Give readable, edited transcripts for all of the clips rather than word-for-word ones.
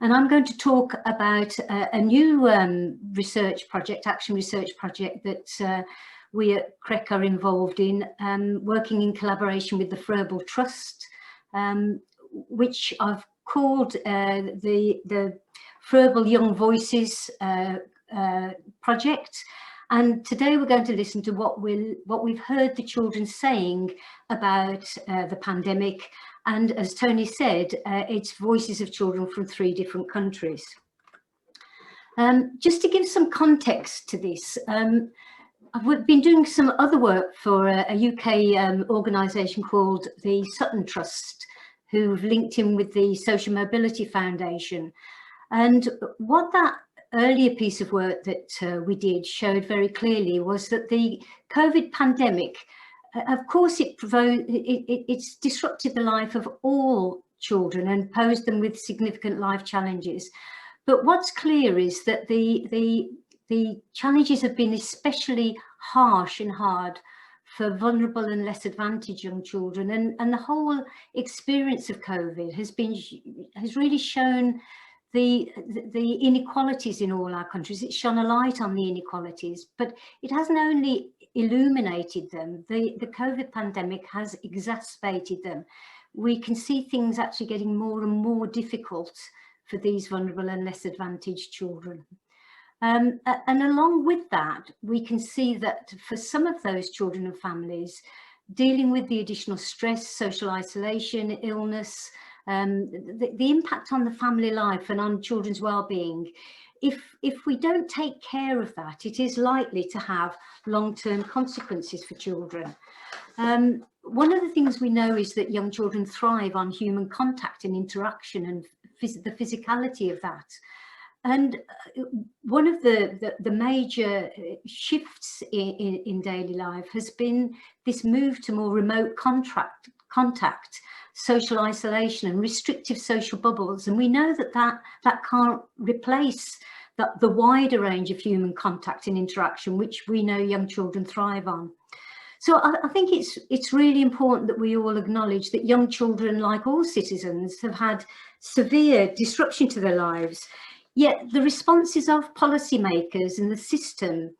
and I'm going to talk about a new research project, action research project that we at CREC are involved in, working in collaboration with the Froebel Trust, which I've called the Froebel Young Voices project. And today we're going to listen to what we've heard the children saying about the pandemic. And as Tony said, it's voices of children from 3 different countries. Just to give some context to this, I've been doing some other work for a UK organisation called the Sutton Trust, who've linked in with the Social Mobility Foundation. And what that earlier piece of work that we did showed very clearly was that the COVID pandemic, of course, it's disrupted the life of all children and posed them with significant life challenges. But what's clear is that the challenges have been especially harsh and hard for vulnerable and less advantaged young children, and the whole experience of COVID has really shown the inequalities in all our countries. It's shone a light on the inequalities, but it hasn't only illuminated them. The COVID pandemic has exacerbated them. We can see things actually getting more and more difficult for these vulnerable and less advantaged children. And along with that, we can see that for some of those children and families, dealing with the additional stress, social isolation, illness, the impact on the family life and on children's well-being, if we don't take care of that, it is likely to have long-term consequences for children. One of the things we know is that young children thrive on human contact and interaction and the physicality of that. And one of the major shifts in daily life has been this move to more remote contact, social isolation and restrictive social bubbles. And we know that can't replace the wider range of human contact and interaction, which we know young children thrive on. So I think it's really important that we all acknowledge that young children, like all citizens, have had severe disruption to their lives. Yet the responses of policymakers and the system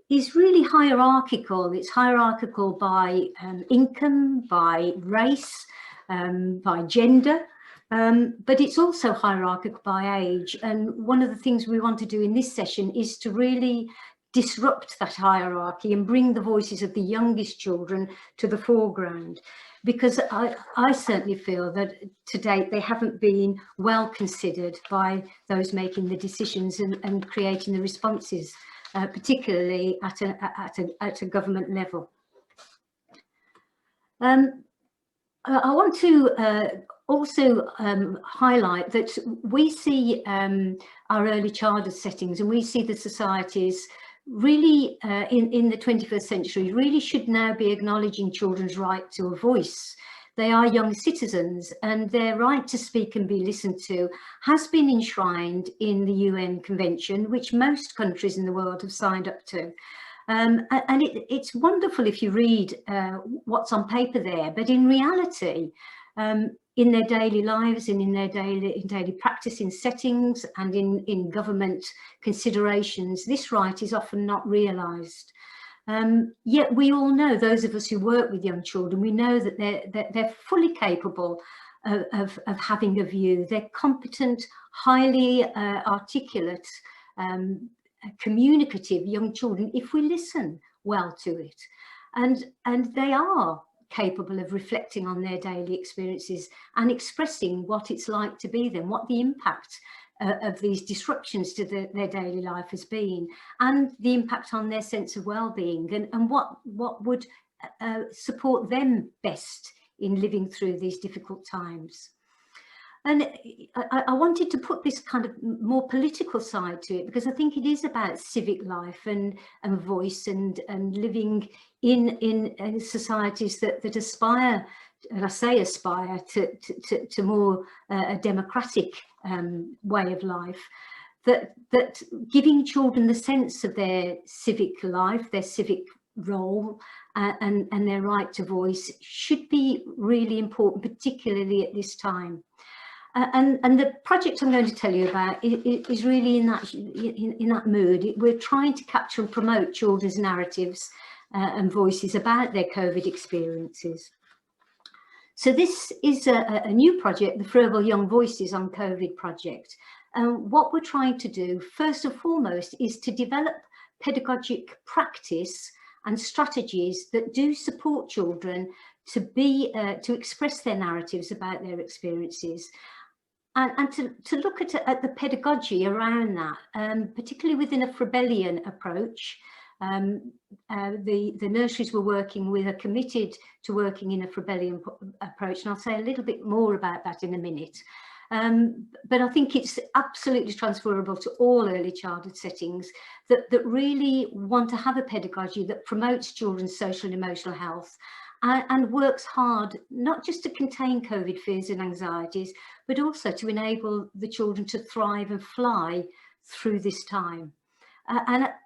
is really hierarchical. It's hierarchical by income, by race, by gender, but it's also hierarchical by age. And one of the things we want to do in this session is to really disrupt that hierarchy and bring the voices of the youngest children to the foreground, because I certainly feel that to date they haven't been well considered by those making the decisions and creating the responses, particularly at a government level. I want to also highlight that we see our early childhood settings, and we see the societies really in the 21st century really should now be acknowledging children's right to a voice. They are young citizens, and their right to speak and be listened to has been enshrined in the UN Convention, which most countries in the world have signed up to. And it's wonderful if you read what's on paper there, but in reality, in their daily lives and in their daily practice in settings and in government considerations, this right is often not realised. Yet we all know, those of us who work with young children, we know that they're fully capable of having a view. They're competent, highly articulate, communicative young children if we listen well to it. And they are capable of reflecting on their daily experiences and expressing what it's like to be them, what the impact of these disruptions to their daily life has been, and the impact on their sense of well-being, and what would support them best in living through these difficult times. And I wanted to put this kind of more political side to it, because I think it is about civic life and voice and living in societies that aspire, and I say aspire, to more a democratic way of life, that giving children the sense of their civic life, their civic role and their right to voice should be really important, particularly at this time. And the project I'm going to tell you about is really in that mood. We're trying to capture and promote children's narratives and voices about their COVID experiences. So this is a new project, the Froebel Young Voices on COVID project. And what we're trying to do, first and foremost, is to develop pedagogic practice and strategies that do support children to express their narratives about their experiences. And to look at the pedagogy around that, particularly within a Froebelian approach. The nurseries we're working with are committed to working in a Froebelian approach, and I'll say a little bit more about that in a minute. But I think it's absolutely transferable to all early childhood settings that really want to have a pedagogy that promotes children's social and emotional health and works hard, not just to contain COVID fears and anxieties, but also to enable the children to thrive and fly through this time.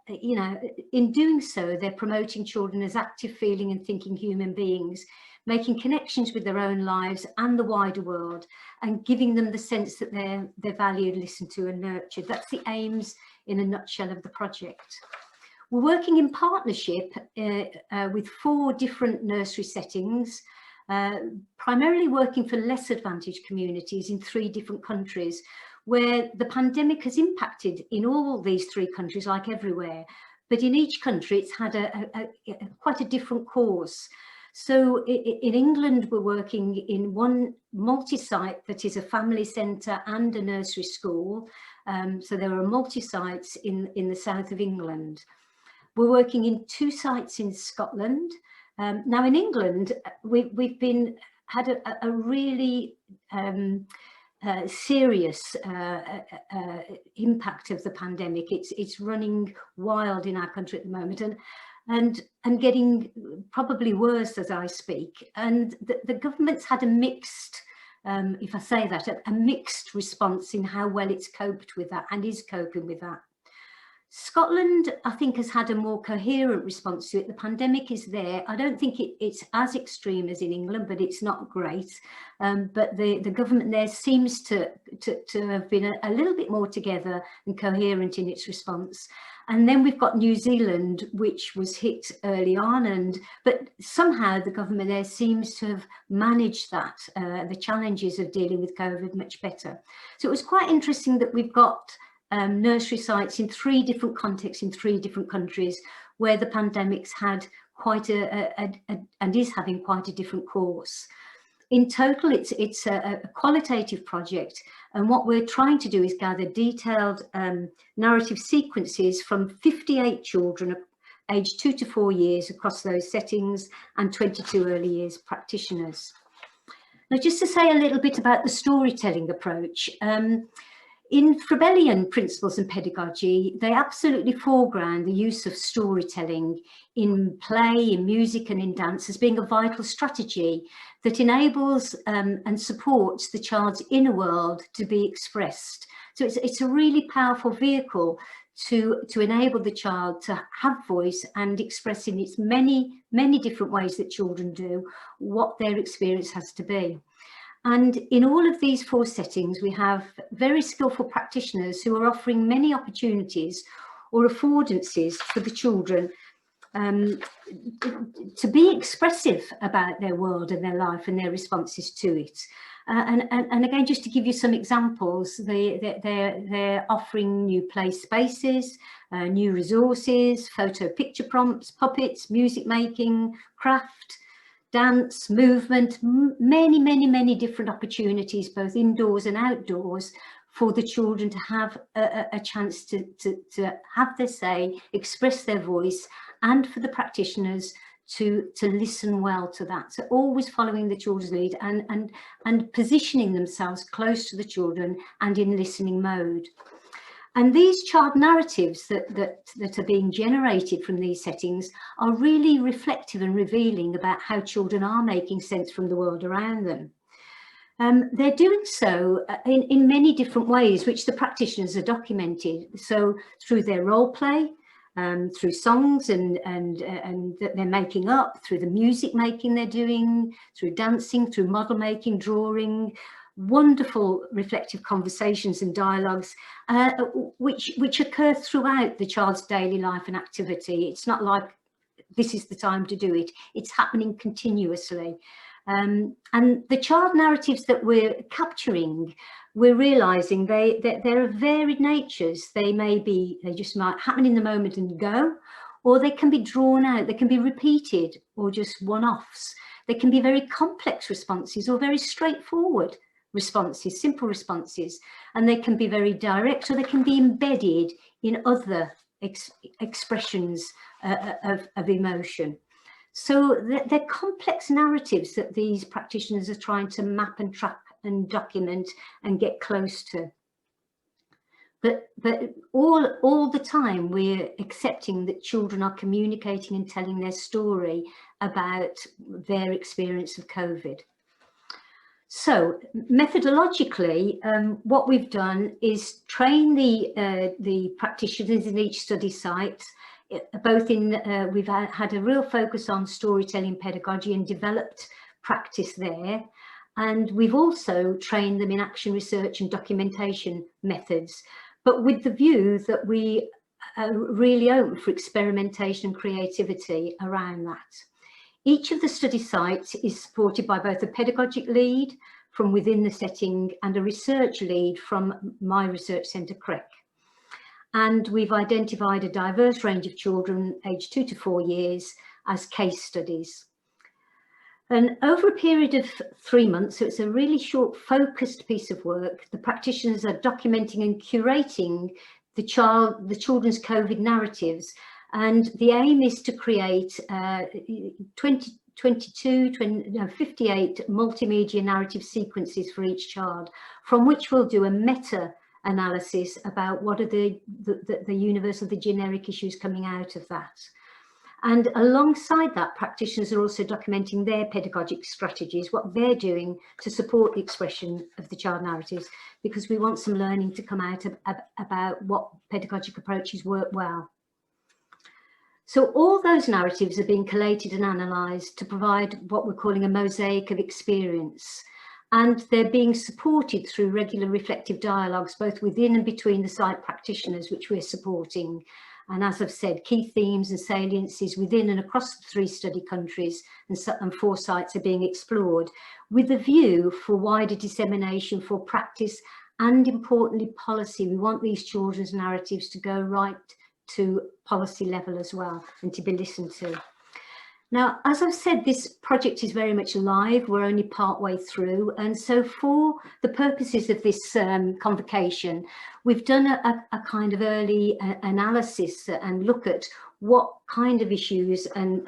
You know, in doing so, they're promoting children as active, feeling and thinking human beings, making connections with their own lives and the wider world, and giving them the sense that they're valued, listened to and nurtured. That's the aims in a nutshell of the project. We're working in partnership with 4 different nursery settings, primarily working for less advantaged communities in 3 different countries, where the pandemic has impacted in all these 3 countries like everywhere, but in each country it's had quite a different course. So in England, we're working in one multi-site that is a family centre and a nursery school. So there are multi-sites in the south of England. We're working in 2 sites in Scotland. Now in England, we've had a really serious impact of the pandemic. It's running wild in our country at the moment, and getting probably worse as I speak. And the government's had a mixed, if I say that, a mixed response in how well it's coped with that and is coping with that. Scotland, I think, has had a more coherent response to it. The pandemic is there. I don't think it's as extreme as in England, but it's not great. But the government there seems to have been a little bit more together and coherent in its response. And then we've got New Zealand, which was hit early on, but somehow the government there seems to have managed that, the challenges of dealing with COVID much better. So it was quite interesting that we've got nursery sites in 3 different contexts in 3 different countries where the pandemic's had quite and is having quite a different course. In total, it's a qualitative project, and what we're trying to do is gather detailed narrative sequences from 58 children aged 2 to 4 years across those settings and 22 early years practitioners. Now, just to say a little bit about the storytelling approach. In Froebelian principles and pedagogy, they absolutely foreground the use of storytelling in play, in music and in dance as being a vital strategy that enables and supports the child's inner world to be expressed. So it's a really powerful vehicle to enable the child to have voice and express in its many, many different ways that children do what their experience has to be. And in all of these 4 settings, we have very skillful practitioners who are offering many opportunities or affordances for the children to be expressive about their world and their life and their responses to it. And again, just to give you some examples, they're offering new play spaces, new resources, photo picture prompts, puppets, music making, craft, dance, movement, many, many, many different opportunities, both indoors and outdoors, for the children to have a chance to have their say, express their voice, and for the practitioners to listen well to that. So always following the children's lead and positioning themselves close to the children and in listening mode. And these child narratives that are being generated from these settings are really reflective and revealing about how children are making sense from the world around them. They're doing so in many different ways, which the practitioners are documented. So through their role play, through songs and that they're making up, through the music making they're doing, through dancing, through model making, drawing, wonderful reflective conversations and dialogues, which occur throughout the child's daily life and activity. It's not like this is the time to do it. It's happening continuously. And the child narratives that we're capturing, we're realizing they're of varied natures. They just might happen in the moment and go, or they can be drawn out, they can be repeated, or just one-offs. They can be very complex responses or very straightforward responses, simple responses, and they can be very direct, or they can be embedded in other expressions of emotion. So they're complex narratives that these practitioners are trying to map and track and document and get close to. But all the time we're accepting that children are communicating and telling their story about their experience of COVID. So methodologically, what we've done is train the practitioners in each study site, both in, we've had a real focus on storytelling pedagogy and developed practice there. And we've also trained them in action research and documentation methods, but with the view that we are really open for experimentation and creativity around that. Each of the study sites is supported by both a pedagogic lead from within the setting and a research lead from my research centre, CREC. And we've identified a diverse range of children aged 2 to 4 years as case studies. And over a period of 3 months, so it's a really short, focused piece of work, the practitioners are documenting and curating the children's COVID narratives. And the aim is to create 58 multimedia narrative sequences for each child, from which we'll do a meta-analysis about what are the universal, the generic issues coming out of that. And alongside that, practitioners are also documenting their pedagogic strategies, what they're doing to support the expression of the child narratives, because we want some learning to come out about what pedagogic approaches work well. So all those narratives are being collated and analysed to provide what we're calling a mosaic of experience. And they're being supported through regular reflective dialogues, both within and between the site practitioners, which we're supporting. And as I've said, key themes and saliences within and across the 3 study countries and 4 sites are being explored with a view for wider dissemination for practice and, importantly, policy. We want these children's narratives to go right to policy level as well and to be listened to. Now, as I've said, this project is very much live. We're only part way through. And so for the purposes of this convocation, we've done a kind of early analysis and look at what kind of issues and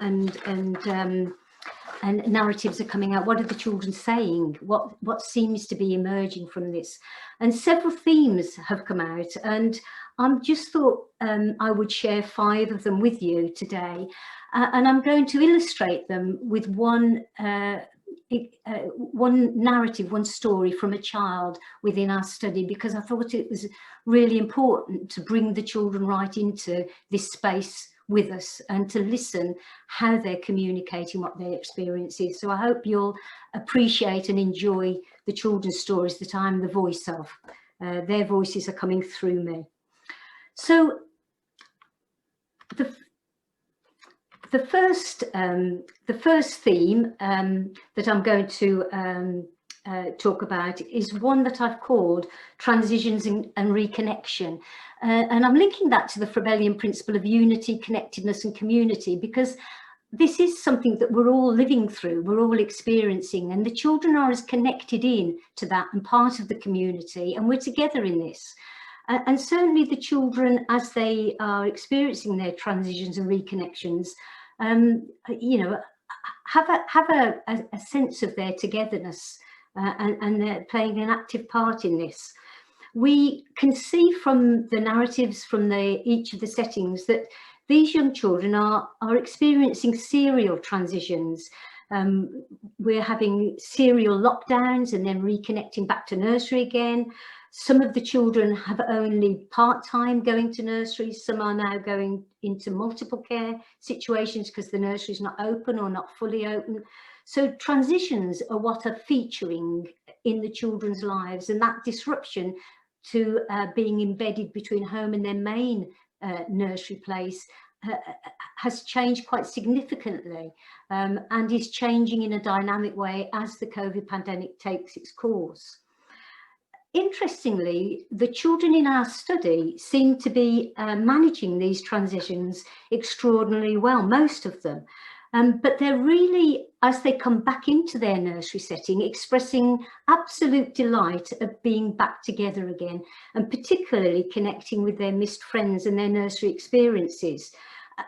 narratives are coming out. What are the children saying? What seems to be emerging from this? And several themes have come out, and I just thought I would share 5 of them with you today. And I'm going to illustrate them with one narrative, one story from a child within our study, because I thought it was really important to bring the children right into this space with us and to listen how they're communicating what their experience is. So I hope you'll appreciate and enjoy the children's stories that I'm the voice of. Their voices are coming through me. So the first theme that I'm going to talk about is one that I've called transitions and reconnection. And I'm linking that to the Froebelian principle of unity, connectedness and community, because this is something that we're all living through, we're all experiencing, and the children are as connected in to that and part of the community, and we're together in this. And certainly the children, as they are experiencing their transitions and reconnections, you know, have a sense of their togetherness and they're playing an active part in this. We can see from the narratives from each of the settings that these young children are experiencing serial transitions. We're having serial lockdowns and then reconnecting back to nursery again. Some of the children have only part-time going to nurseries. Some are now going into multiple care situations because the nursery is not open or not fully open. So transitions are what are featuring in the children's lives, and that disruption to being embedded between home and their main nursery place has changed quite significantly, and is changing in a dynamic way as the COVID pandemic takes its course. Interestingly, the children in our study seem to be managing these transitions extraordinarily well, most of them. But they're really, as they come back into their nursery setting, expressing absolute delight of being back together again, and particularly connecting with their missed friends and their nursery experiences,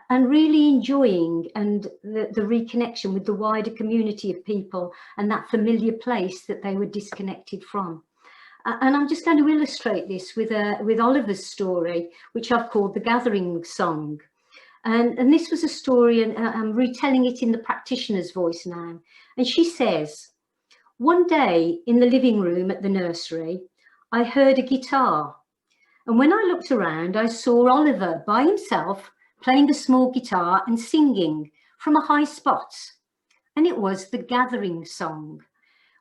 and really enjoying the reconnection with the wider community of people and that familiar place that they were disconnected from. And I'm just going to illustrate this with Oliver's story, which I've called The Gathering Song. And this was a story, and I'm retelling it in the practitioner's voice now. And she says, "One day in the living room at the nursery, I heard a guitar. And when I looked around, I saw Oliver by himself playing a small guitar and singing from a high spot. And it was the Gathering Song,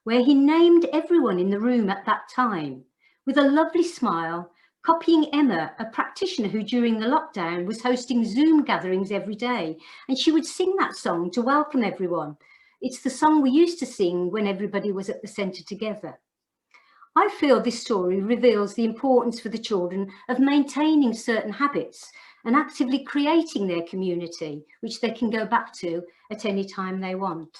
where he named everyone in the room at that time with a lovely smile, copying Emma, a practitioner who during the lockdown was hosting Zoom gatherings every day, and she would sing that song to welcome everyone. It's the song we used to sing when everybody was at the centre together." I feel this story reveals the importance for the children of maintaining certain habits and actively creating their community, which they can go back to at any time they want.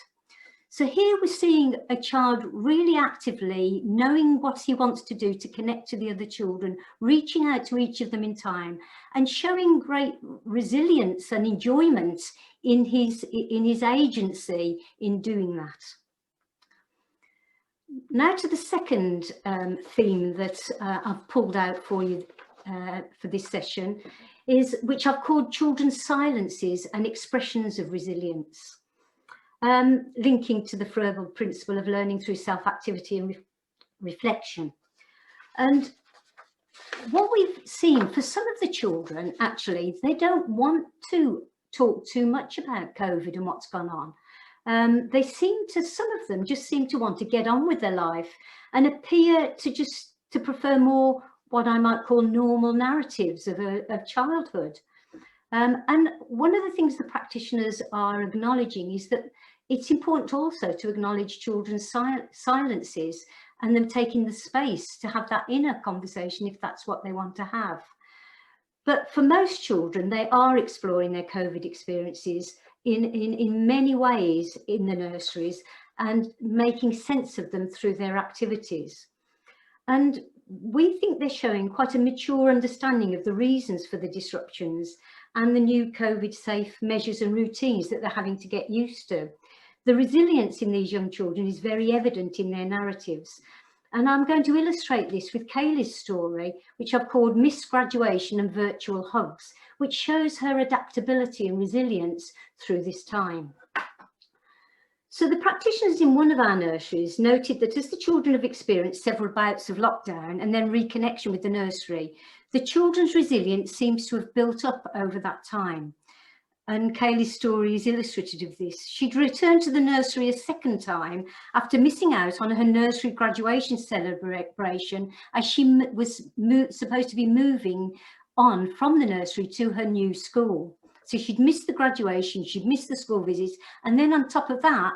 So here we're seeing a child really actively knowing what he wants to do to connect to the other children, reaching out to each of them in time, and showing great resilience and enjoyment in his agency in doing that. Now to the second theme that I've pulled out for you for this session, which I've called Children's Silences and Expressions of Resilience. Linking to the Froebel principle of learning through self-activity and reflection. And what we've seen for some of the children, actually, they don't want to talk too much about COVID and what's gone on. Some of them just seem to want to get on with their life and appear to prefer more what I might call normal narratives of childhood. And one of the things the practitioners are acknowledging is that it's important also to acknowledge children's silences and them taking the space to have that inner conversation if that's what they want to have. But for most children, they are exploring their COVID experiences in many ways in the nurseries and making sense of them through their activities. And we think they're showing quite a mature understanding of the reasons for the disruptions and the new COVID safe measures and routines that they're having to get used to. The resilience in these young children is very evident in their narratives. And I'm going to illustrate this with Kaylee's story, which I've called Miss Graduation and Virtual Hugs, which shows her adaptability and resilience through this time. So the practitioners in one of our nurseries noted that as the children have experienced several bouts of lockdown and then reconnection with the nursery, the children's resilience seems to have built up over that time. And Kaylee's story is illustrative of this. She'd returned to the nursery a second time after missing out on her nursery graduation celebration, as she was supposed to be moving on from the nursery to her new school. So she'd missed the graduation, she'd missed the school visits, and then on top of that,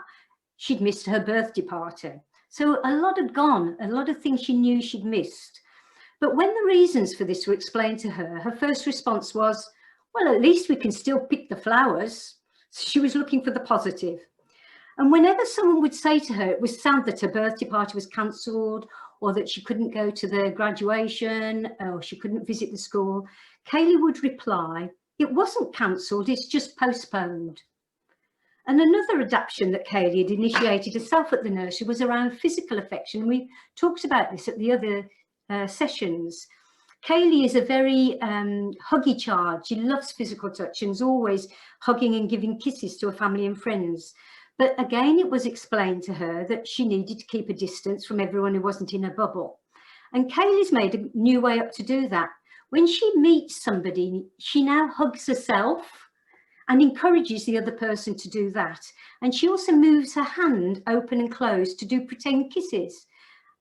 she'd missed her birthday party. So a lot had gone, a lot of things she knew she'd missed. But when the reasons for this were explained to her, her first response was, well, at least we can still pick the flowers. So she was looking for the positive. And whenever someone would say to her it was sad that her birthday party was cancelled, or that she couldn't go to the graduation, or she couldn't visit the school, Kaylee would reply, it wasn't cancelled, it's just postponed. And another adaptation that Kaylee had initiated herself at the nursery was around physical affection. We talked about this at the other sessions. Kaylee is a very huggy child. She loves physical touch and is always hugging and giving kisses to her family and friends. But again, it was explained to her that she needed to keep a distance from everyone who wasn't in her bubble. And Kaylee's made a new way up to do that. When she meets somebody, she now hugs herself and encourages the other person to do that. And she also moves her hand open and closed to do pretend kisses.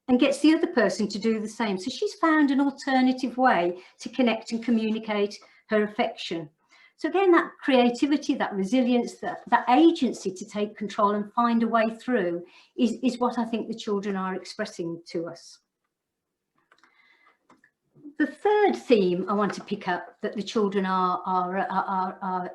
and gets the other person to do the same. So she's found an alternative way to connect and communicate her affection. So again, that creativity, that resilience, that agency to take control and find a way through is what I think the children are expressing to us. The third theme I want to pick up that the children are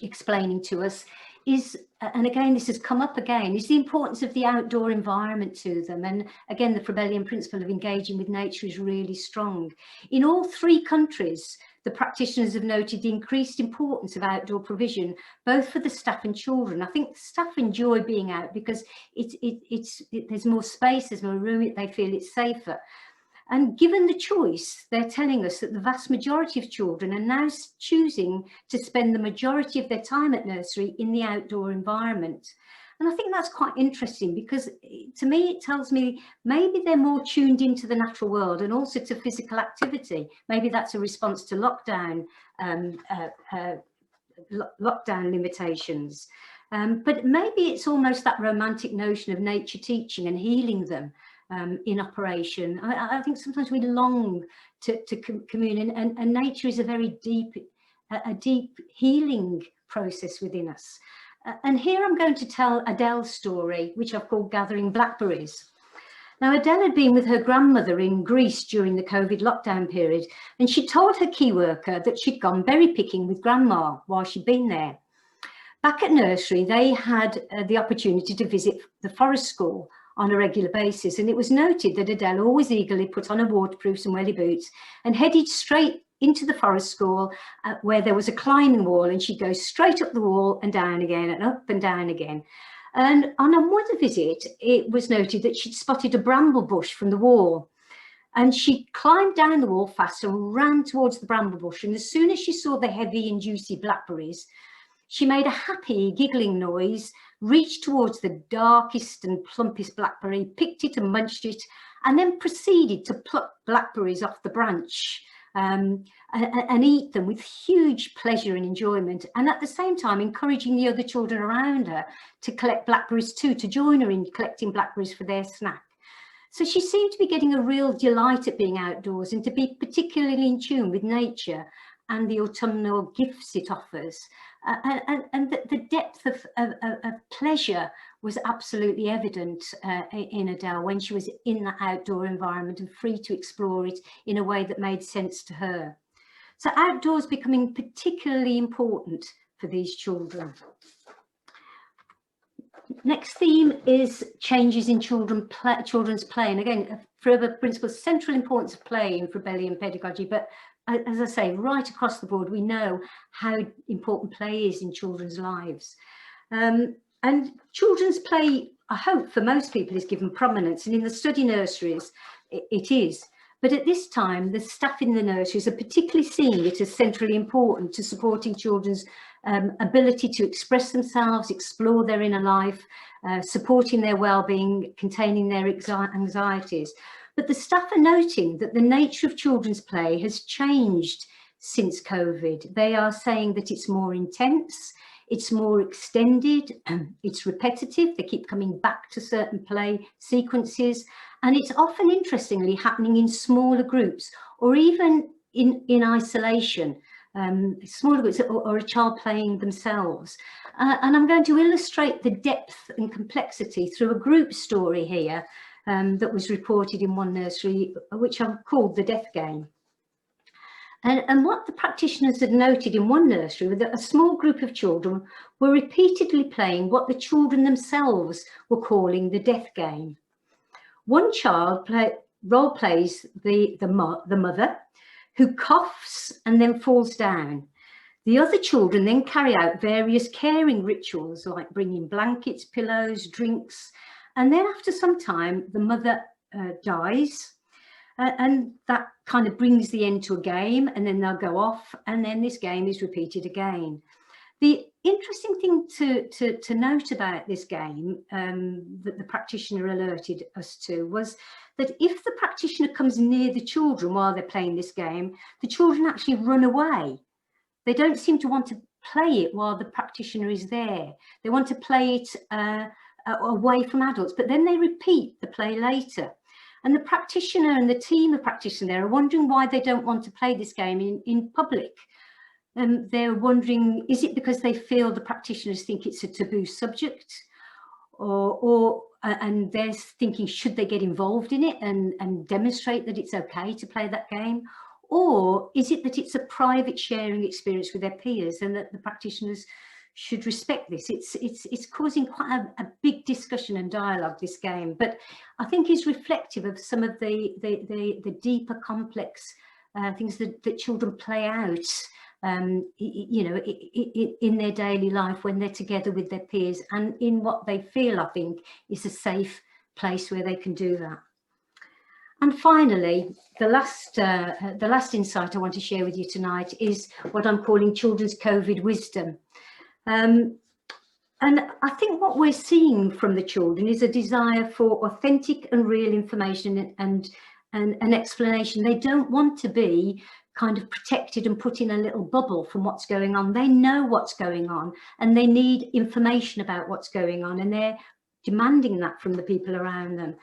explaining to us is, and again this has come up again, is the importance of the outdoor environment to them. And again, the Froebelian principle of engaging with nature is really strong. In all three countries, the practitioners have noted the increased importance of outdoor provision, both for the staff and children. I think staff enjoy being out because there's more space, there's more room, they feel it's safer. And given the choice, they're telling us that the vast majority of children are now choosing to spend the majority of their time at nursery in the outdoor environment. And I think that's quite interesting because to me, it tells me maybe they're more tuned into the natural world and also to physical activity. Maybe that's a response to lockdown, lockdown limitations. But maybe it's almost that romantic notion of nature teaching and healing them in operation. I think sometimes we long to commune, and nature is a very deep healing process within us. And here I'm going to tell Adele's story, which I've called Gathering Blackberries. Now, Adele had been with her grandmother in Greece during the COVID lockdown period, and she told her key worker that she'd gone berry picking with grandma while she'd been there. Back at nursery, they had the opportunity to visit the forest school on a regular basis, and it was noted that Adele always eagerly put on her waterproofs and welly boots and headed straight into the forest school where there was a climbing wall, and she'd go straight up the wall and down again and up and down again. And on another visit, it was noted that she'd spotted a bramble bush from the wall, and she climbed down the wall fast and ran towards the bramble bush, and as soon as she saw the heavy and juicy blackberries, she made a happy giggling noise, reached towards the darkest and plumpest blackberry, picked it and munched it, and then proceeded to pluck blackberries off the branch and eat them with huge pleasure and enjoyment, and at the same time encouraging the other children around her to collect blackberries too, to join her in collecting blackberries for their snack. So she seemed to be getting a real delight at being outdoors and to be particularly in tune with nature and the autumnal gifts it offers. And the depth of pleasure was absolutely evident in Adele when she was in that outdoor environment and free to explore it in a way that made sense to her. So outdoors becoming particularly important for these children. Next theme is changes in children's play. And again, Froebel principle, central importance of play in Froebelian pedagogy, but as I say, right across the board, we know how important play is in children's lives. And children's play, I hope for most people, is given prominence, and in the study nurseries, it is. But at this time, the staff in the nurseries are particularly seeing it as centrally important to supporting children's ability to express themselves, explore their inner life, supporting their well-being, containing their anxieties. But the staff are noting that the nature of children's play has changed since COVID. They are saying that it's more intense, it's more extended, it's repetitive. They keep coming back to certain play sequences, and it's often, interestingly, happening in smaller groups or even in isolation, smaller groups or a child playing themselves. And I'm going to illustrate the depth and complexity through a group story here that was reported in one nursery, which I've called The Death Game. And what the practitioners had noted in one nursery was that a small group of children were repeatedly playing what the children themselves were calling the death game. One child role plays the mother, who coughs and then falls down. The other children then carry out various caring rituals like bringing blankets, pillows, drinks, and then after some time the mother dies. And that kind of brings the end to a game, and then they'll go off, and then this game is repeated again. The interesting thing to note about this game that the practitioner alerted us to was that if the practitioner comes near the children while they're playing this game, the children actually run away. They don't seem to want to play it while the practitioner is there. They want to play it away from adults, but then they repeat the play later. And the practitioner and the team of practitioners there are wondering why they don't want to play this game in public. They're wondering, is it because they feel the practitioners think it's a taboo subject? And they're thinking, should they get involved in it and demonstrate that it's okay to play that game? Or is it that it's a private sharing experience with their peers and that the practitioners should respect this? It's causing quite a big discussion and dialogue, this game, but I think is reflective of some of the deeper complex things that children play out you know, in their daily life when they're together with their peers and in what they feel, I think, is a safe place where they can do that. And finally, the last insight I want to share with you tonight is what I'm calling children's COVID wisdom. And I think what we're seeing from the children is a desire for authentic and real information and an explanation. They don't want to be kind of protected and put in a little bubble from what's going on. They know what's going on and they need information about what's going on, and they're demanding that from the people around them.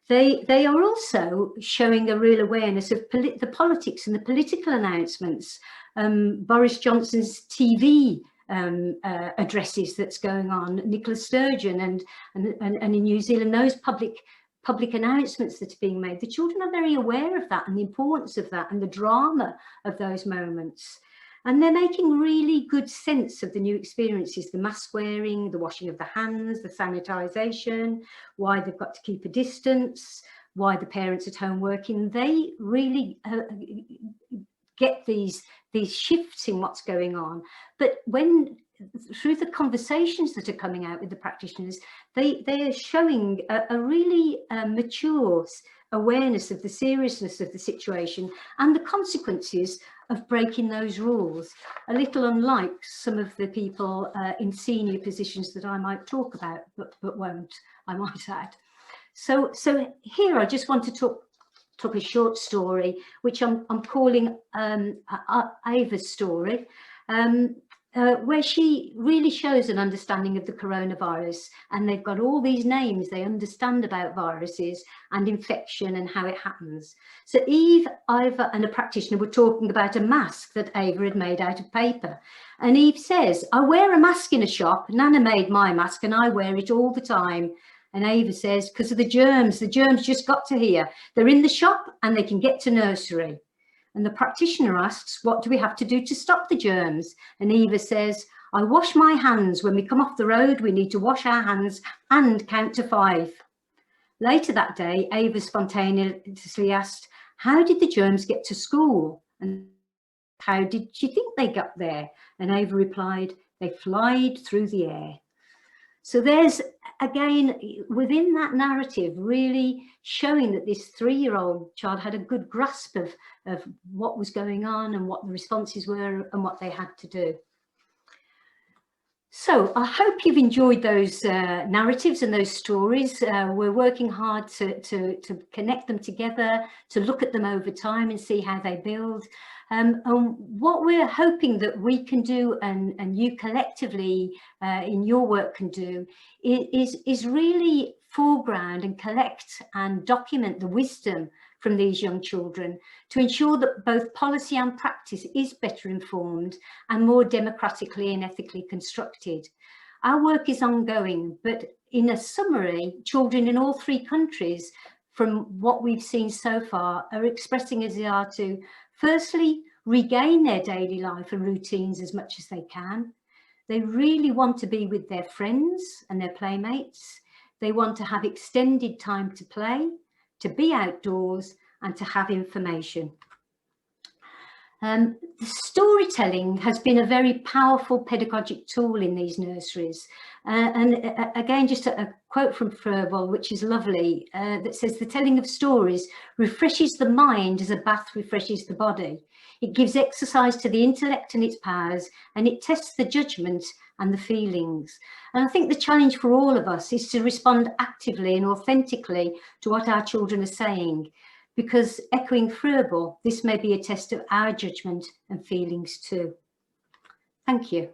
They are also showing a real awareness of the politics and the political announcements, Boris Johnson's TV addresses that's going on, Nicola Sturgeon and in New Zealand, those public announcements that are being made. The children are very aware of that and the importance of that and the drama of those moments. And they're making really good sense of the new experiences, the mask wearing, the washing of the hands, the sanitisation, why they've got to keep a distance, why the parents at home working. They really get these shifts in what's going on. But when through the conversations that are coming out with the practitioners, they are showing a really mature awareness of the seriousness of the situation and the consequences of breaking those rules, a little unlike some of the people in senior positions that I might talk about, but won't, I might add. So here I just want to talk a short story, which I'm calling Avas Story, where she really shows an understanding of the coronavirus, and they've got all these names they understand about viruses and infection and how it happens. So Eve, Ava and a practitioner were talking about a mask that Ava had made out of paper, and Eve says, I wear a mask in a shop, Nana made my mask and I wear it all the time. And Ava says, because of the germs just got to here, they're in the shop and they can get to nursery. And the practitioner asks, what do we have to do to stop the germs? And Eva says, I wash my hands. When we come off the road, we need to wash our hands and count to 5. Later that day, Ava spontaneously asked, how did the germs get to school? And how did she think they got there? And Ava replied, they flied through the air. So there's, again, within that narrative, really showing that this 3-year-old child had a good grasp of what was going on and what the responses were and what they had to do. So I hope you've enjoyed those narratives and those stories. We're working hard to connect them together, to look at them over time and see how they build. And what we're hoping that we can do and you collectively in your work can do is really foreground and collect and document the wisdom from these young children to ensure that both policy and practice is better informed and more democratically and ethically constructed. Our work is ongoing, but in a summary, children in all 3 countries, from what we've seen so far, are expressing a desire to, firstly, regain their daily life and routines as much as they can. They really want to be with their friends and their playmates. They want to have extended time to play, to be outdoors and to have information. Storytelling has been a very powerful pedagogic tool in these nurseries. And again, just a quote from Froebel, which is lovely, that says, the telling of stories refreshes the mind as a bath refreshes the body. It gives exercise to the intellect and its powers, and it tests the judgment and the feelings. And I think the challenge for all of us is to respond actively and authentically to what our children are saying, because echoing Froebel, this may be a test of our judgment and feelings too. Thank you.